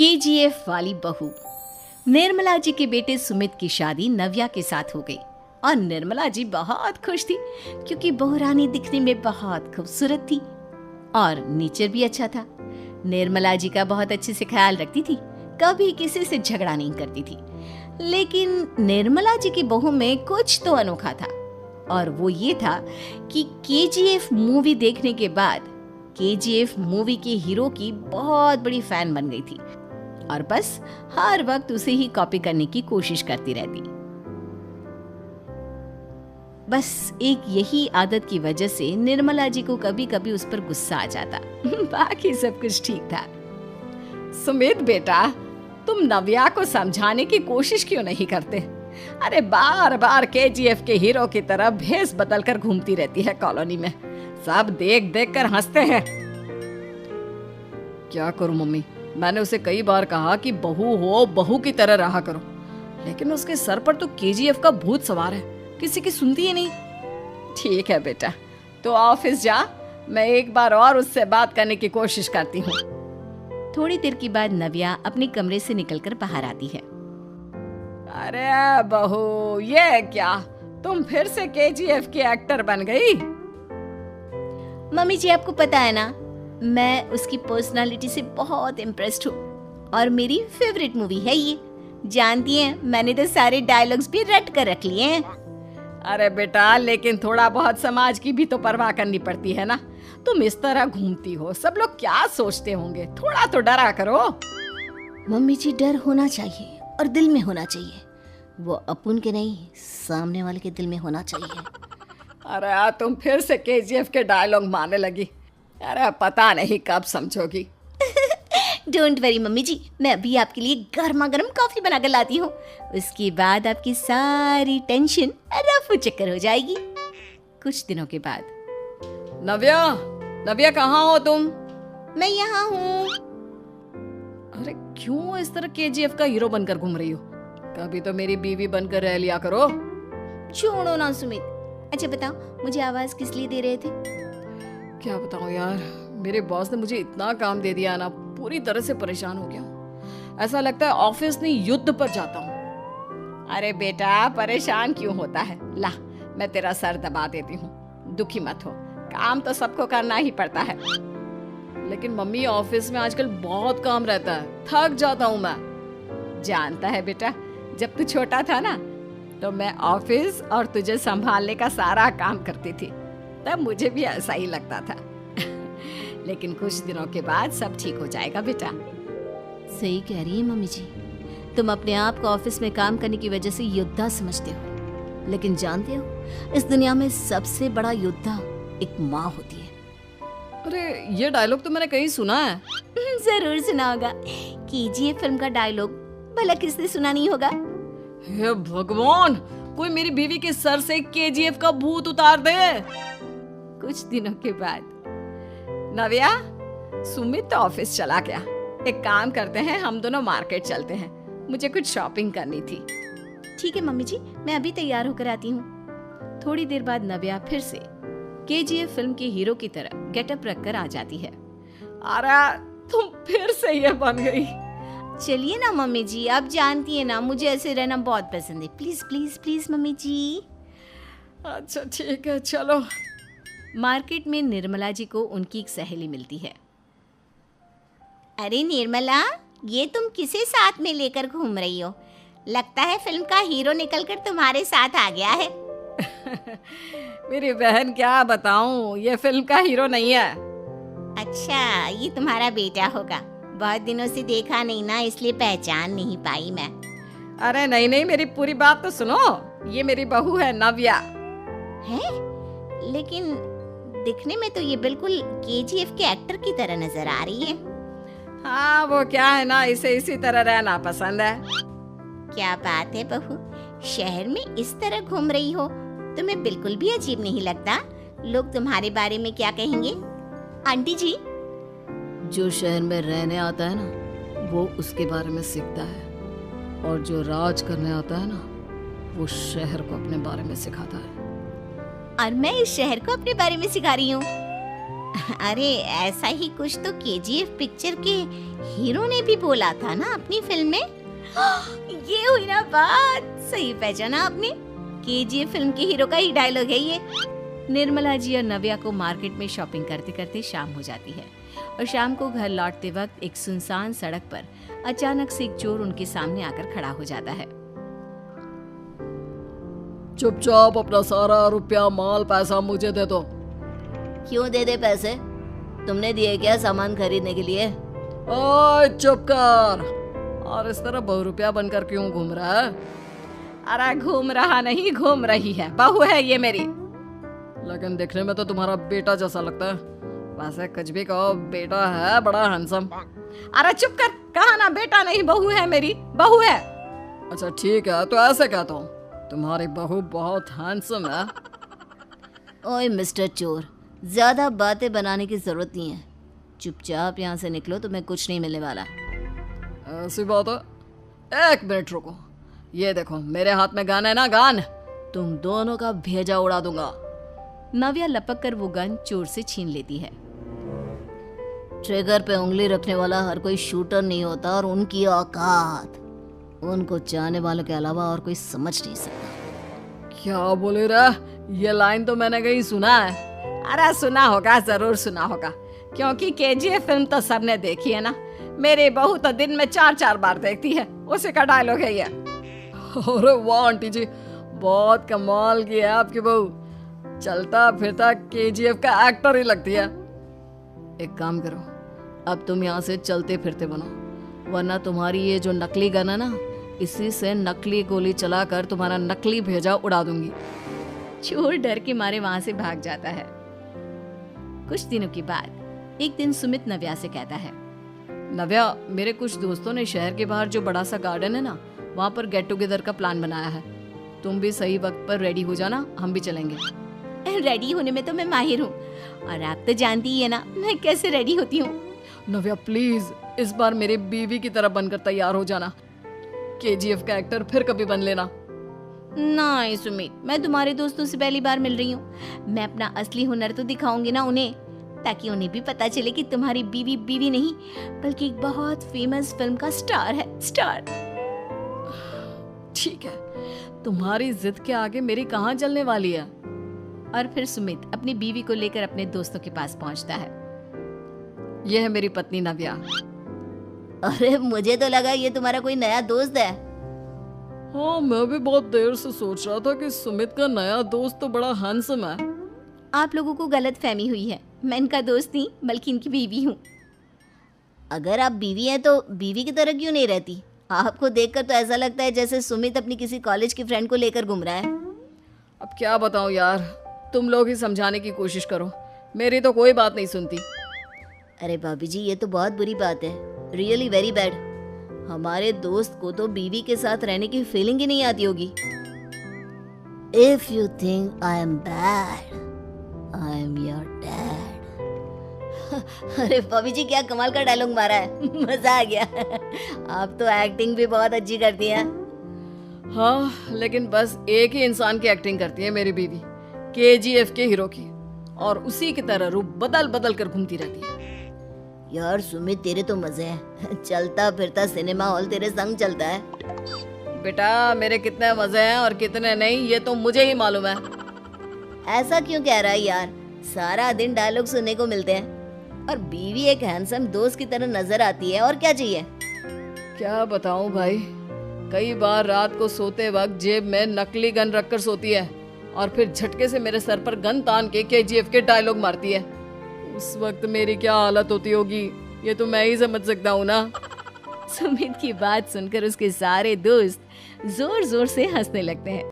KGF वाली बहू। निर्मला जी के बेटे सुमित की शादी नव्या के साथ हो गई और निर्मला जी बहुत खुश थी क्योंकि बहू रानी दिखने में बहुत खूबसूरत थी और नेचर भी अच्छा था। निर्मला जी का बहुत अच्छे से ख्याल रखती थी, कभी किसी से झगड़ा नहीं करती थी। लेकिन निर्मला जी की बहू में कुछ तो अनोखा था और वो ये था कि केजीएफ मूवी देखने के बाद केजीएफ मूवी के हीरो की बहुत बड़ी फैन बन गई थी और बस हर वक्त उसे ही कॉपी करने की कोशिश करती रहती। बस एक यही आदत की वजह से निर्मला जी को कभी कभी उस पर गुस्सा आ जाता। बाकी सब कुछ ठीक था। सुमित बेटा, तुम नव्या को समझाने की कोशिश क्यों नहीं करते? अरे बार बार केजीएफ के हीरो की तरह भेस बदल कर घूमती रहती है कॉलोनी में, सब देख देख कर हंसते हैं। क्या करूं मम्मी, मैंने उसे कई बार कहा कि बहू हो बहू की तरह रहा करो, लेकिन उसके सर पर तो केजीएफ का भूत सवार है, किसी की सुनती ही नहीं। ठीक है बेटा, तो ऑफिस जा, मैं एक बार और उससे बात करने की कोशिश करती हूँ। थोड़ी देर के बाद नव्या अपने कमरे से निकलकर बाहर आती है। अरे बहू, ये क्या, तुम फिर से केजीएफ की एक्टर बन गई? मम्मी जी, आपको पता है ना, मैं उसकी पर्सनालिटी से बहुत इम्प्रेस्ड हूँ और मेरी फेवरेट मूवी है ये। जानती हैं, मैंने तो सारे डायलॉग्स भी रट कर रख लिए हैं। अरे बेटा, लेकिन थोड़ा बहुत समाज की भी तो परवाह करनी पड़ती है ना। तुम इस तरह घूमती हो, सब लोग क्या सोचते होंगे, थोड़ा तो डरा करो। मम्मी जी, डर होना चाहिए और दिल में होना चाहिए, वो अपन के नहीं सामने वाले के दिल में होना चाहिए। अरे तुम फिर से केजीएफ के डायलॉग मारने लगी। अरे पता नहीं कब समझोगी। डोंट वरी मम्मी जी, मैं अभी आपके लिए गर्मा गर्म कॉफी बनाकर लाती हूँ, उसके बाद आपकी सारी टेंशन रफू चक्कर हो जाएगी। कुछ दिनों के बाद। नव्या, नव्या कहाँ हो तुम? मैं यहाँ हूँ। अरे क्यों इस तरह केजीएफ का हीरो बनकर घूम रही हो? कभी तो मेरी बीवी बनकर रह लिया करो। छोड़ो ना सुमित। अच्छा बताओ, मुझे आवाज किस लिए दे रहे थे? क्या बताऊं यार, मेरे बॉस ने मुझे इतना काम दे दिया ना, पूरी तरह से परेशान हो गया हूँ। ऐसा लगता है ऑफिस नहीं युद्ध पर जाता हूँ। अरे बेटा, परेशान क्यों होता है? ला, मैं तेरा सर दबा देती हूँ, दुखी मत हो, काम तो सबको करना ही पड़ता है। लेकिन मम्मी, ऑफिस में आजकल बहुत काम रहता है, थक जाता हूँ मैं। जानता है बेटा, जब तू छोटा था ना, तो मैं ऑफिस और तुझे संभालने का सारा काम करती थी, तब मुझे भी ऐसा ही लगता था। लेकिन कुछ दिनों के बाद सब ठीक हो जाएगा बेटा। सही कह रही है मम्मी जी, तुम अपने आप को ऑफिस में काम करने की वजह से योद्धा समझते हो, लेकिन जानते हो, इस दुनिया में सबसे बड़ा योद्धा एक माँ होती है। अरे ये डायलॉग तो मैंने कहीं सुना है। जरूर सुना होगा, केजीएफ फिल्म का डायलॉग, भला किसने सुना नहीं होगा? हे भगवान, कोई मेरी बीवी के सर से केजीएफ का भूत उतार दे। कुछ दिनों के बाद। नव्या, सुमित तो ऑफिस चला गया, एक काम करते हैं, हम दोनों मार्केट चलते हैं, मुझे कुछ शॉपिंग करनी थी। ठीक है मम्मी जी, मैं अभी तैयार होकर आती हूँ। थोड़ी देर बाद नव्या फिर से केजीएफ फिल्म के हीरो की तरह गेटअप रखकर आ जाती है। अरे तुम फिर से ये बन गई। चलिए ना मम्मी जी, आप जानती है ना, मुझे ऐसे रहना बहुत पसंद है। प्लीज प्लीज प्लीज मम्मी जी। अच्छा ठीक है, चलो। मार्केट में निर्मला जी को उनकी एक सहेली मिलती है। अरे निर्मला, ये तुम किसे साथ में लेकर घूम रही हो? लगता है फिल्म का हीरो निकलकर तुम्हारे साथ आ गया है। मेरी बहन, क्या बताऊं, ये फिल्म का हीरो नहीं है। अच्छा, ये तुम्हारा बेटा होगा, बहुत दिनों से देखा नहीं ना, इसलिए पहचान नहीं पाई मैं। अरे नहीं नहीं, मेरी पूरी बात तो सुनो, ये मेरी बहू है नव्या। है? लेकिन दिखने में तो ये बिल्कुल केजीएफ के एक्टर की तरह नजर आ रही है। हाँ, वो क्या है ना, इसे इसी तरह रहना पसंद है। क्या बात है बहू, शहर में इस तरह घूम रही हो, तुम्हें बिल्कुल भी अजीब नहीं लगता? लोग तुम्हारे बारे में क्या कहेंगे? आंटी जी, जो शहर में रहने आता है ना, वो उसके बारे में सीखता है, और जो राज करने आता है ना, वो शहर को अपने बारे में सिखाता है। और मैं इस शहर को अपने बारे में सिखा रही हूँ। अरे ऐसा ही कुछ तो केजीएफ पिक्चर के हीरो ने भी बोला था ना अपनी फिल्म में। ये हुई ना बात, सही पहचाना आपने, केजीएफ फिल्म के हीरो का ही डायलॉग है ये। निर्मला जी और नव्या को मार्केट में शॉपिंग करते करते शाम हो जाती है और शाम को घर लौटते वक्त एक सुनसान सड़क पर अचानक से एक चोर उनके सामने आकर खड़ा हो जाता है। चुपचाप अपना सारा रुपया माल पैसा मुझे दे दो। क्यों दे दे पैसे? तुमने दिए क्या सामान खरीदने के लिए? ओए चुप कर। और इस तरह बहुरुपया बनकर क्यों घूम रहा है? अरे घूम रहा नहीं, घूम रही है, बहू है ये मेरी। लेकिन देखने में तो तुम्हारा बेटा जैसा लगता है। वैसे कुछ भी कहो, बेटा है बड़ा हैंडसम। अरे चुप कर, कहा ना बेटा नहीं बहू है मेरी, बहू है। अच्छा ठीक है, तो ऐसे कहता हूँ, तुम्हारी बहू बहुत हैंडसम है। ओए मिस्टर चोर, ज्यादा बातें बनाने की जरूरत नहीं है, चुपचाप यहाँ से निकलो, तुम्हें कुछ नहीं मिलने वाला। ऐसी बात है? एक मिनट रुको, ये देखो मेरे हाथ में गन है ना, गन, तुम दोनों का भेजा उड़ा दूंगा। नव्या लपक कर वो गन चोर से छीन लेती है। ट्रिगर पे उंगली रखने वाला हर कोई शूटर नहीं होता, और उनकी औकात उनको चाहने वालों के अलावा और कोई समझ नहीं सकता। क्या बोले रे? ये लाइन तो मैंने कहीं सुना है। अरे सुना होगा, जरूर सुना होगा, क्योंकि केजीएफ फिल्म तो सबने देखी है ना। मेरी बहू तो दिन में 4-4 बार देखती है, उसी का डायलॉग है ये। अरे वाह आंटी जी, बहुत कमाल की है आपकी बहू। चलता फिरता केजीएफ का एक्टर ही लगती है। एक काम करो, अब तुम यहाँ से चलते फिरते बनो, वरना तुम्हारी ये जो नकली गन है ना, इसी से नकली गोली चलाकर तुम्हारा नकली भेजा उड़ा दूंगी। चोर डर के मारे वहां से भाग जाता है। कुछ दिनों के बाद एक दिन सुमित नव्या से कहता है, नव्या, मेरे कुछ दोस्तों ने शहर के बाहर जो बड़ा सा गार्डन है ना, वहाँ पर गेट टुगेदर का प्लान बनाया है। तुम भी सही वक्त पर रेडी हो जाना, हम भी चलेंगे। रेडी होने में तो मैं माहिर हूँ, और आप तो जानती ही है ना मैं कैसे रेडी होती हूँ। नव्या प्लीज, इस बार मेरे बीवी की तरह बनकर तैयार हो जाना। केजीएफ का एक्टर फिर कभी बन लेना। नहीं सुमित, मैं तुम्हारे दोस्तों से पहली बार मिल रही हूँ। मैं अपना असली हुनर तो दिखाऊंगी ना उन्हें, ताकि उन्हें भी पता चले कि तुम्हारी बीवी बीवी नहीं बल्कि एक बहुत फेमस फिल्म का स्टार है, स्टार। ठीक है, तुम्हारी जिद के आगे मेरी कहाँ जलने वाली है। और फिर सुमित अपनी बीवी को लेकर अपने दोस्तों के पास पहुंचता है। यह है मेरी पत्नी नव्या। अरे मुझे तो लगा ये तुम्हारा कोई नया दोस्त है। हाँ, मैं भी बहुत देर से सोच रहा था कि सुमित का नया दोस्त तो बड़ा हैंडसम है। आप लोगों को गलत फहमी हुई है, मैं इनका दोस्त नहीं बल्कि इनकी बीवी हूँ। अगर आप बीवी हैं तो बीवी की तरह क्यों नहीं रहती? आपको देखकर तो ऐसा लगता है जैसे सुमित अपनी किसी कॉलेज की फ्रेंड को लेकर घूम रहा है। अब क्या बताऊं यार, तुम लोग ही समझाने की कोशिश करो, मेरी तो कोई बात नहीं सुनती। अरे भाभी जी, ये तो बहुत बुरी बात है, रियली वेरी बैड। हमारे दोस्त को तो बीवी के साथ रहने की फीलिंग ही नहीं आती होगी। If you think I am bad, I am your dad. अरे भाभी जी, क्या कमाल का डायलॉग मारा है, मजा आ गया। आप तो एक्टिंग भी बहुत अच्छी करती हैं। हाँ, लेकिन बस एक ही इंसान की एक्टिंग करती है मेरी बीवी, केजीएफ के हीरो की, और उसी की तरह रूप बदल बदल कर घूमती रहती है। यार सुमित, तेरे तो मजे हैं, चलता फिरता सिनेमा हॉल तेरे संग चलता है। बेटा, मेरे कितने मजे हैं और कितने नहीं ये तो मुझे ही मालूम है। ऐसा क्यों कह रहा है यार? सारा दिन डायलॉग सुनने को मिलते हैं, और बीवी एक हैंडसम दोस्त की तरह नजर आती है, और क्या चाहिए? क्या बताऊं भाई, कई बार रात को सोते वक्त जेब में नकली गन रखकर सोती है, और फिर झटके से मेरे सर पर गन तान के केजीएफ के डायलॉग मारती है। उस वक्त मेरी क्या हालत होती होगी ये तो मैं ही समझ सकता हूँ ना। सुमित की बात सुनकर उसके सारे दोस्त जोर जोर से हंसने लगते हैं।